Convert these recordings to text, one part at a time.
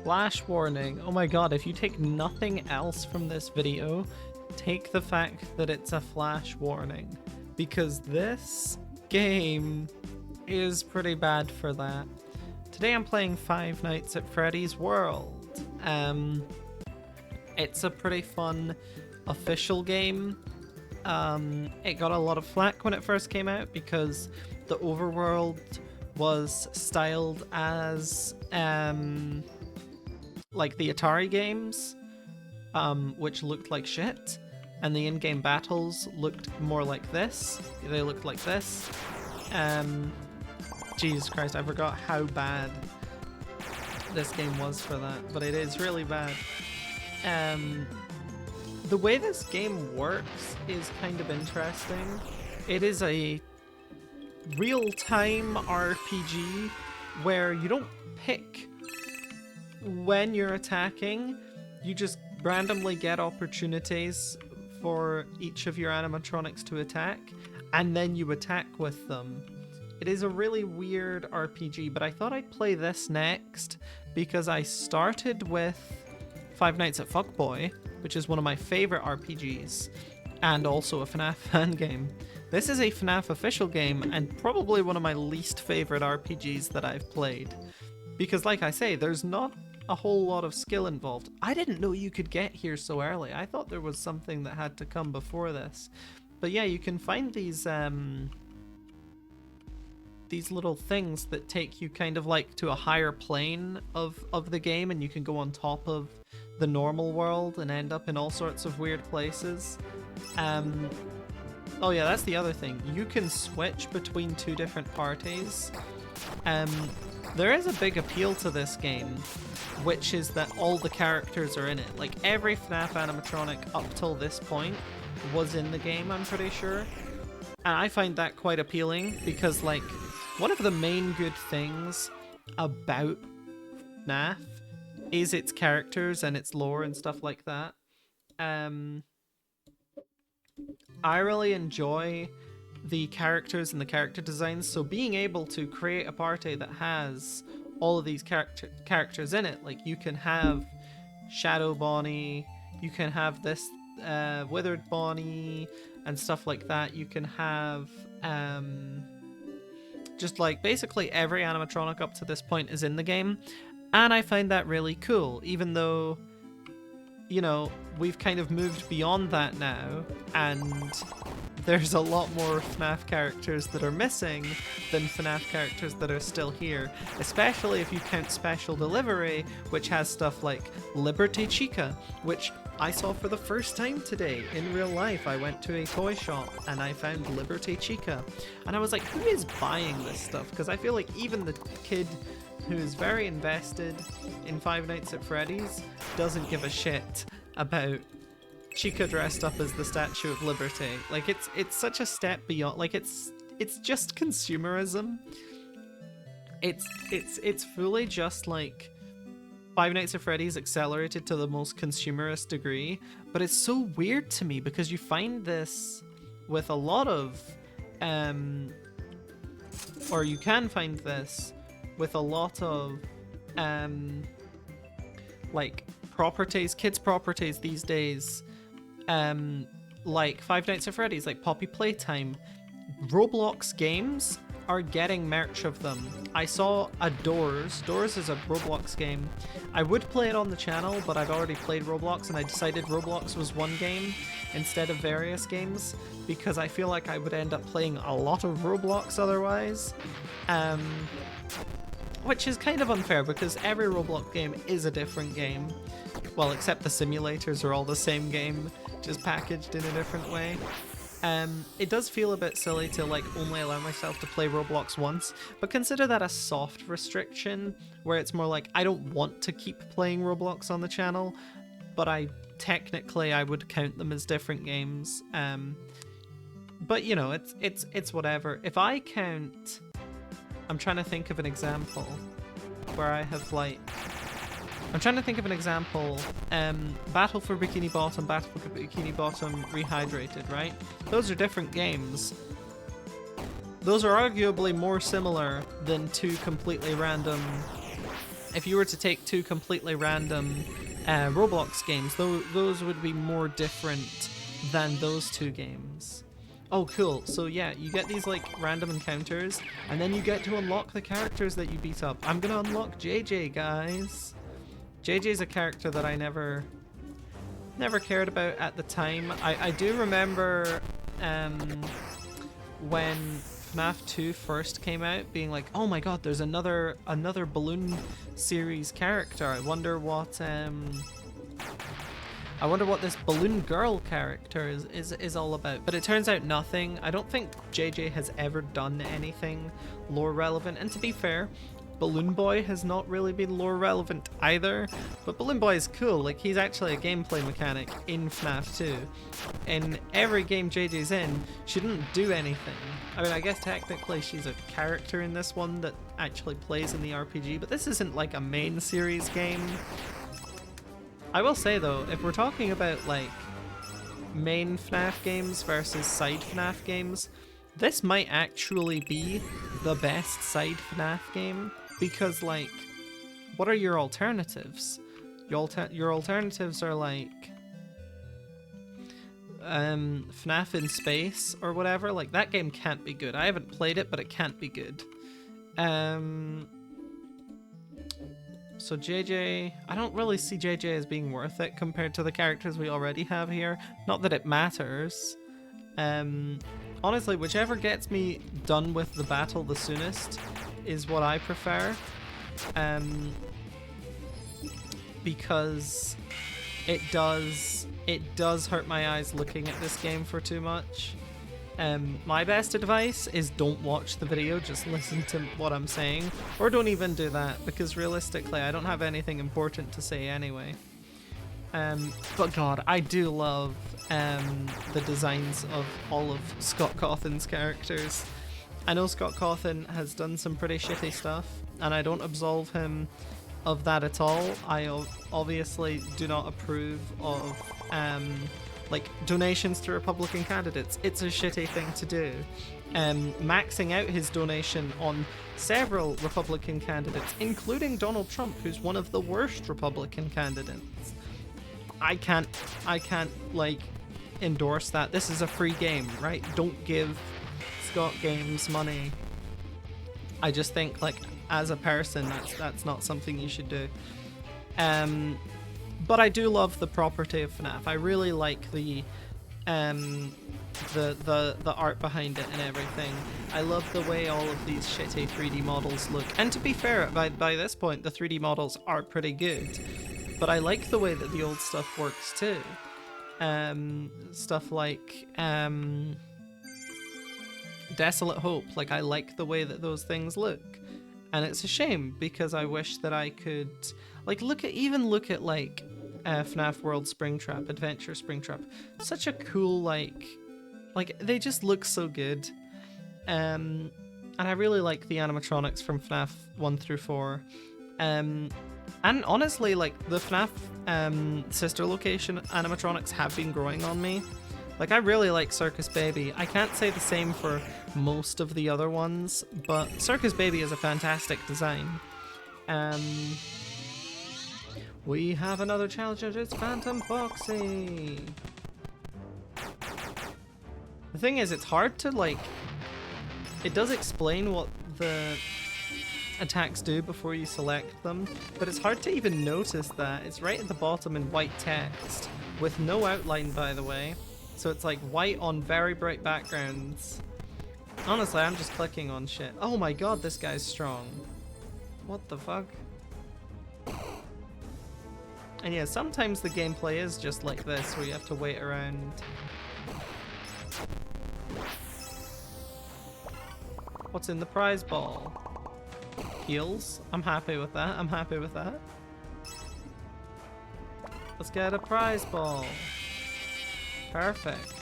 Flash warning. Oh my god, if you take nothing else from this video, take the fact that it's a flash warning. Because this game is pretty bad for that. Today I'm playing Five Nights at Freddy's World. It's a pretty fun official game. It got a lot of flack when it first came out because the overworld was styled as like the Atari games, which looked like shit, and the in-game battles looked more like this. They looked like this. Jesus Christ, I forgot how bad this game was for that, but it is really bad. The way this game works is kind of interesting. It is a real-time RPG where you don't pick when you're attacking, you just randomly get opportunities for each of your animatronics to attack, and then you attack with them. It is a really weird RPG, but I thought I'd play this next because I started with Five Nights at Fuckboy, which is one of my favorite RPGs, and also a FNAF fan game. This is a FNAF official game, and probably one of my least favorite RPGs that I've played. Because like I say, there's not a whole lot of skill involved. I didn't know you could get here so early. I thought there was something that had to come before this. But yeah, you can find these little things that take you kind of like to a higher plane of the game, and you can go on top of the normal world and end up in all sorts of weird places. Oh yeah, that's the other thing. You can switch between two different parties. There is a big appeal to this game, which is that all the characters are in it. Like, every FNAF animatronic up till this point was in the game, I'm pretty sure. And I find that quite appealing because, like, one of the main good things about FNAF is its characters and its lore and stuff like that. I really enjoy the characters and the character designs, so being able to create a party that has all of these characters in it, like you can have Shadow Bonnie, you can have this Withered Bonnie and stuff like that. You can have just like basically every animatronic up to this point is in the game, and I find that really cool, even though, you know, we've kind of moved beyond that now, and there's a lot more FNAF characters that are missing than FNAF characters that are still here, especially if you count Special Delivery, which has stuff like Liberty Chica, which I saw for the first time today in real life. I went to a toy shop and I found Liberty Chica, and I was like, who is buying this stuff? Because I feel like even the kid who is very invested in Five Nights at Freddy's doesn't give a shit about Chica dressed up as the Statue of Liberty. Like, it's such a step beyond. Like, it's just consumerism. It's fully just like Five Nights at Freddy's accelerated to the most consumerist degree. But it's so weird to me because you find this with a lot of or you can find this with a lot of like properties, kids properties these days, like Five Nights at Freddy's, like Poppy Playtime. Roblox games are getting merch of them. I saw a Doors is a Roblox game. I would play it on the channel, but I've already played Roblox and I decided Roblox was one game instead of various games because I feel like I would end up playing a lot of Roblox otherwise. Which is kind of unfair because every Roblox game is a different game. Well, except the simulators are all the same game, just packaged in a different way. It does feel a bit silly to like only allow myself to play Roblox once, but consider that a soft restriction where it's more like I don't want to keep playing Roblox on the channel, but I would count them as different games. But you know, it's whatever. If I count, I'm trying to think of an example where I have like, Battle for Bikini Bottom, Battle for Bikini Bottom Rehydrated, right? Those are different games. Those are arguably more similar than two completely random if you were to take two completely random Roblox games, those would be more different than those two games. Oh, cool. So yeah, you get these like random encounters, and then you get to unlock the characters that you beat up. I'm gonna unlock JJ, guys. JJ's a character that I never cared about at the time. I do remember when FNAF 2 first came out, being like, oh my god, there's another Balloon series character. I wonder what this Balloon Girl character is all about. But it turns out nothing. I don't think JJ has ever done anything lore relevant. And to be fair, Balloon Boy has not really been lore relevant either. But Balloon Boy is cool. Like, he's actually a gameplay mechanic in FNAF 2. In every game JJ's in, she didn't do anything. I mean, I guess technically she's a character in this one that actually plays in the RPG, but this isn't like a main series game. I will say though, if we're talking about like main FNAF games versus side FNAF games, this might actually be the best side FNAF game, because like, what are your alternatives? Your alternatives are like FNAF in Space or whatever. Like, that game can't be good. I haven't played it, but it can't be good. So JJ, I don't really see JJ as being worth it compared to the characters we already have here. Not that it matters. Honestly, whichever gets me done with the battle the soonest is what I prefer. Because it does hurt my eyes looking at this game for too much. My best advice is don't watch the video, just listen to what I'm saying. Or don't even do that, because realistically I don't have anything important to say anyway. But god, I do love the designs of all of Scott Cawthon's characters. I know Scott Cawthon has done some pretty shitty stuff, and I don't absolve him of that at all. I obviously do not approve of like donations to Republican candidates. It's a shitty thing to do. Maxing out his donation on several Republican candidates, including Donald Trump, who's one of the worst Republican candidates. I can't like endorse that. This is a free game, right? Don't give Scott Games money. I just think, like, as a person, that's not something you should do. But I do love the property of FNAF. I really like the art behind it and everything. I love the way all of these shitty 3D models look. And to be fair, by this point, the 3D models are pretty good. But I like the way that the old stuff works too. Stuff like Desolate Hope. Like, I like the way that those things look. And it's a shame, because I wish that I could, like, look at like FNAF World Springtrap, Adventure Springtrap. Such a cool, like they just look so good. And I really like the animatronics from FNAF 1 through 4. And honestly, like, the FNAF sister location animatronics have been growing on me. Like, I really like Circus Baby. I can't say the same for most of the other ones, but Circus Baby is a fantastic design. We have another challenge, it's Phantom Foxy. The thing is, it's hard to, like, it does explain what the attacks do before you select them, but it's hard to even notice that. It's right at the bottom in white text, with no outline, by the way. So it's like white on very bright backgrounds. Honestly, I'm just clicking on shit. Oh my god, this guy's strong. What the fuck? And yeah, sometimes the gameplay is just like this, where you have to wait around. What's in the prize ball? Heals? I'm happy with that. I'm happy with that. Let's get a prize ball. Perfect.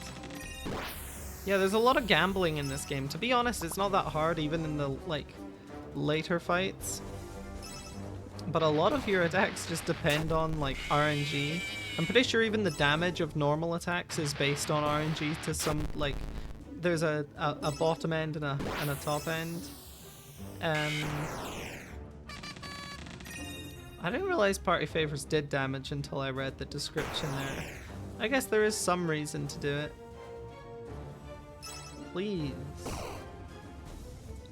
Yeah, there's a lot of gambling in this game. To be honest, it's not that hard, even in the, like, later fights. But a lot of your attacks just depend on, like, RNG. I'm pretty sure even the damage of normal attacks is based on RNG to some, like, there's a bottom end and a top end. I didn't realize party favors did damage until I read the description there. I guess there is some reason to do it. Please.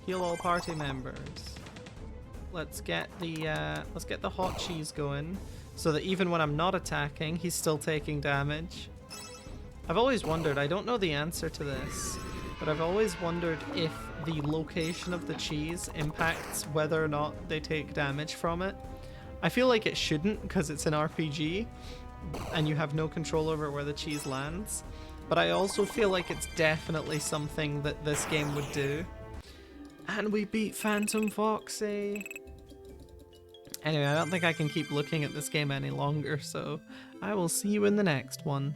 Heal all party members. Let's get the hot cheese going so that even when I'm not attacking, he's still taking damage. I've always wondered, I don't know the answer to this, but I've always wondered if the location of the cheese impacts whether or not they take damage from it. I feel like it shouldn't because it's an RPG and you have no control over where the cheese lands, but I also feel like it's definitely something that this game would do. And we beat Phantom Foxy. Anyway, I don't think I can keep looking at this game any longer, so I will see you in the next one.